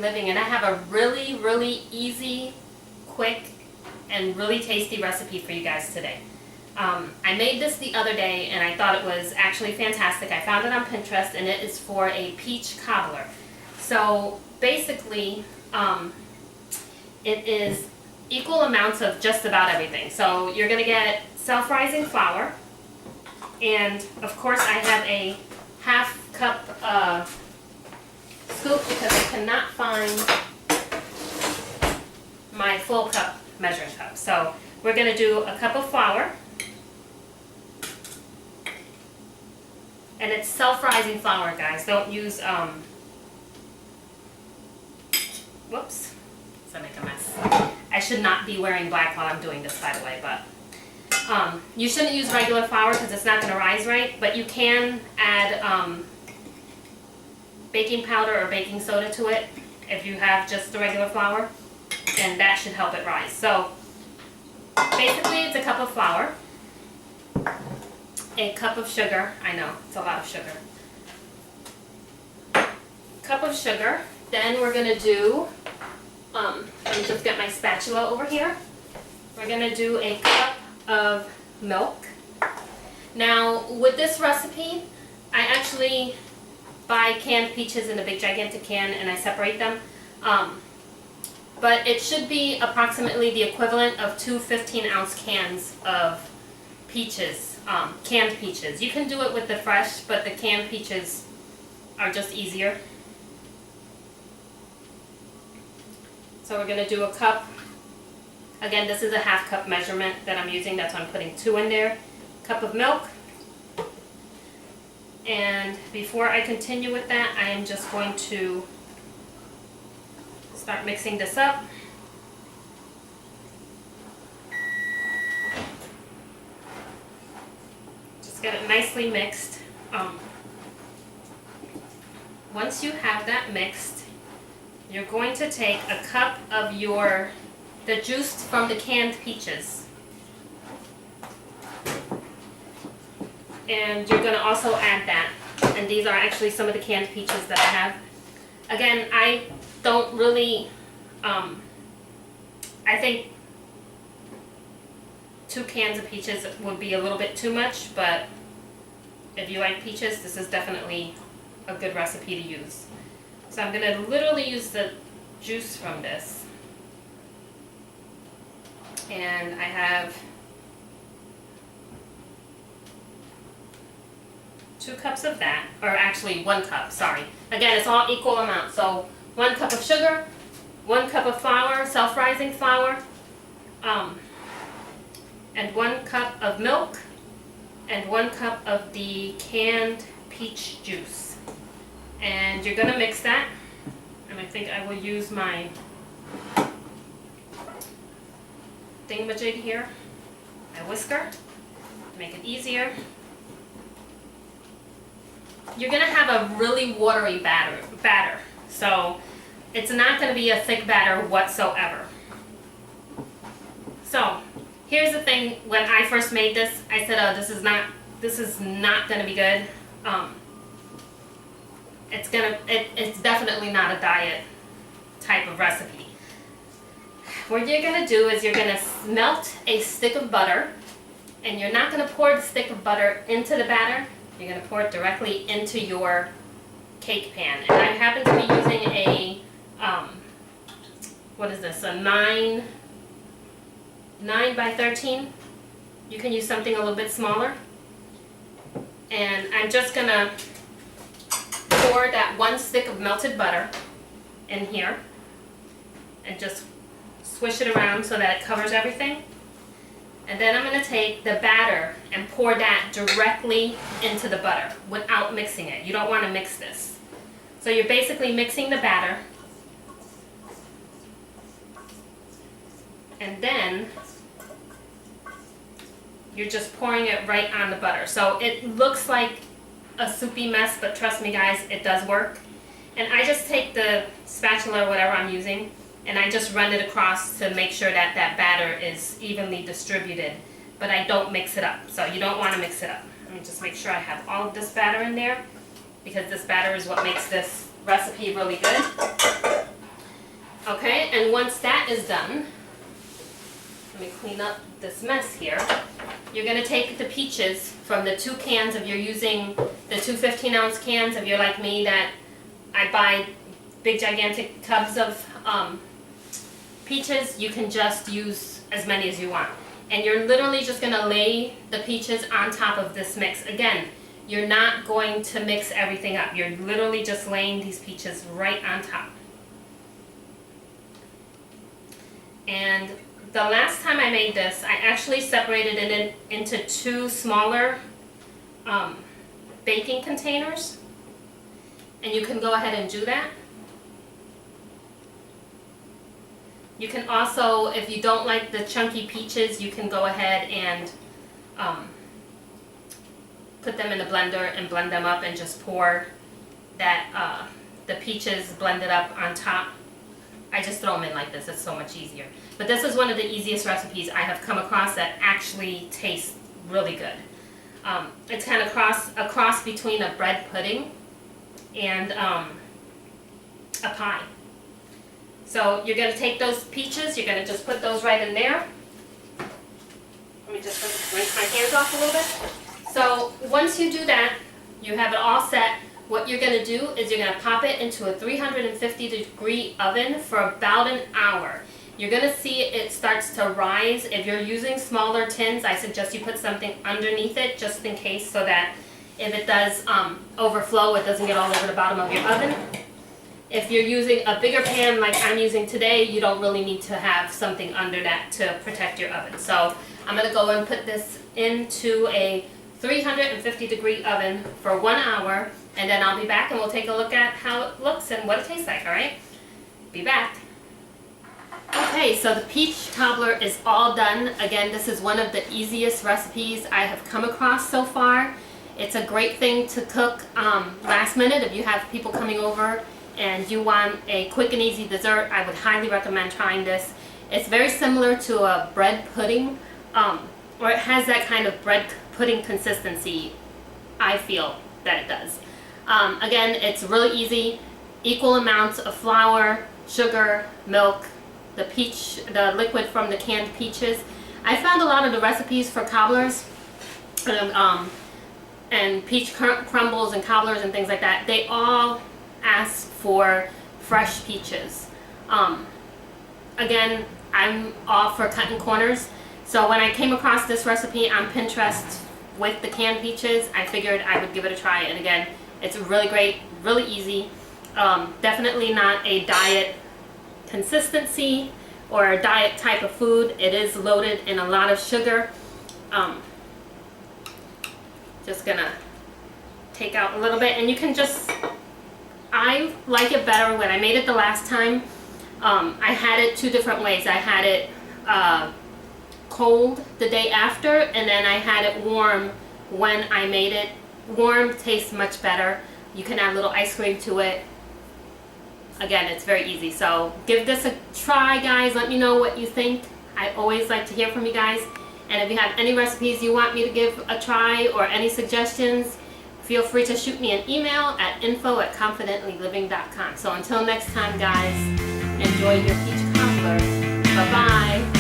Living, and I have a really easy, quick, and really tasty recipe for you guys today. I made this the other day and I thought it was actually fantastic. I found it on Pinterest and it is for a peach cobbler. So basically, it is equal amounts of just about everything. So you're going to get self-rising flour, and of course I have a half cup scoop because I cannot find my full cup measuring cup. So we're going to do a cup of flour, and it's self-rising flour, guys. Don't use whoops, does that make a mess? I should not be wearing black while I'm doing this, by the way, but you shouldn't use regular flour because it's not going to rise right, but you can add baking powder or baking soda to it if you have just the regular flour, and that should help it rise. So basically it's a cup of flour, a cup of sugar. I know, it's a lot of sugar. Cup of sugar. Then we're going to do, let me just get my spatula over here. We're going to do a cup of milk. Now with this recipe, I actually buy canned peaches in a big gigantic can and I separate them. But it should be approximately the equivalent of two 15-ounce cans of peaches, canned peaches. You can do it with the fresh, but the canned peaches are just easier. So we're going to do a cup. Again, this is a half cup measurement that I'm using. That's why I'm putting 2 in there. Cup of milk. And before I continue with that, I am just going to start mixing this up. Just get it nicely mixed. Once you have that mixed, you're going to take a cup of the juice from the canned peaches. And you're going to also add that. And these are actually some of the canned peaches that I have. Again, I don't really, I think 2 cans of peaches would be a little bit too much, but if you like peaches, this is definitely a good recipe to use. So I'm going to literally use the juice from this. And I have 2 cups of that, or actually 1 cup, sorry. Again, it's all equal amount. So 1 cup of sugar, 1 cup of flour, self-rising flour, and 1 cup of milk, and 1 cup of the canned peach juice. And you're going to mix that, and I think I will use my thingamajig here, my whisker, to make it easier. You're going to have a really watery batter, so it's not going to be a thick batter whatsoever. So here's the thing, when I first made this, I said, oh, this is not going to be good. It's definitely not a diet type of recipe. What you're going to do is you're going to melt a stick of butter, and you're not going to pour the stick of butter into the batter. You're going to pour it directly into your cake pan. And I happen to be using a, what is this, a 9 by 13. You can use something a little bit smaller. And I'm just going to pour that 1 stick of melted butter in here and just swish it around so that it covers everything. And then I'm going to take the batter and pour that directly into the butter without mixing it. You don't want to mix this. So you're basically mixing the batter, and then you're just pouring it right on the butter. So it looks like a soupy mess, but trust me guys, it does work. And I just take the spatula or whatever I'm using, and I just run it across to make sure that that batter is evenly distributed, but I don't mix it up. So you don't want to mix it up. Let me just make sure I have all of this batter in there, because this batter is what makes this recipe really good. Okay, and once that is done, let me clean up this mess here. You're going to take the peaches from the 2 cans if you're using the 2 15-ounce cans. If you're like me that I buy big gigantic tubs of peaches, you can just use as many as you want. And you're literally just going to lay the peaches on top of this mix. Again, you're not going to mix everything up. You're literally just laying these peaches right on top. And the last time I made this, I actually separated it into 2 smaller baking containers. And you can go ahead and do that. You can also, if you don't like the chunky peaches, you can go ahead and put them in the blender and blend them up and just pour that the peaches blended up on top. I just throw them in like this, it's so much easier. But this is one of the easiest recipes I have come across that actually tastes really good. It's kind of a cross between a bread pudding and a pie. So you're going to take those peaches, you're going to just put those right in there. Let me just rinse my hands off a little bit. So once you do that, you have it all set. What you're going to do is you're going to pop it into a 350-degree oven for about an hour. You're going to see it starts to rise. If you're using smaller tins, I suggest you put something underneath it just in case, so that if it does overflow, it doesn't get all over the bottom of your oven. If you're using a bigger pan like I'm using today, you don't really need to have something under that to protect your oven. So I'm going to go and put this into a 350-degree oven for 1 hour, and then I'll be back and we'll take a look at how it looks and what it tastes like, alright? Be back. Okay, so the peach cobbler is all done. Again, this is one of the easiest recipes I have come across so far. It's a great thing to cook last minute if you have people coming over and you want a quick and easy dessert. I would highly recommend trying this. It's very similar to a bread pudding, or it has that kind of bread pudding consistency, I feel that it does. Again, it's really easy. Equal amounts of flour, sugar, milk, the liquid from the canned peaches. I found a lot of the recipes for cobblers and peach crumbles and cobblers and things like that, they all ask for fresh peaches. Again, I'm all for cutting corners. So when I came across this recipe on Pinterest with the canned peaches, I figured I would give it a try. And again, it's really great, really easy. Definitely not a diet consistency or a diet type of food. It is loaded in a lot of sugar. Just gonna take out a little bit, and you can just, I like it better when I made it the last time. I had it 2 different ways. I had it cold the day after, and then I had it warm when I made it. Warm tastes much better. You can add a little ice cream to it. Again, it's very easy. So give this a try, guys. Let me know what you think. I always like to hear from you guys. And if you have any recipes you want me to give a try or any suggestions, feel free to shoot me an email at info@confidentlyliving.com. So until next time, guys, enjoy your peach cobbler. Bye-bye.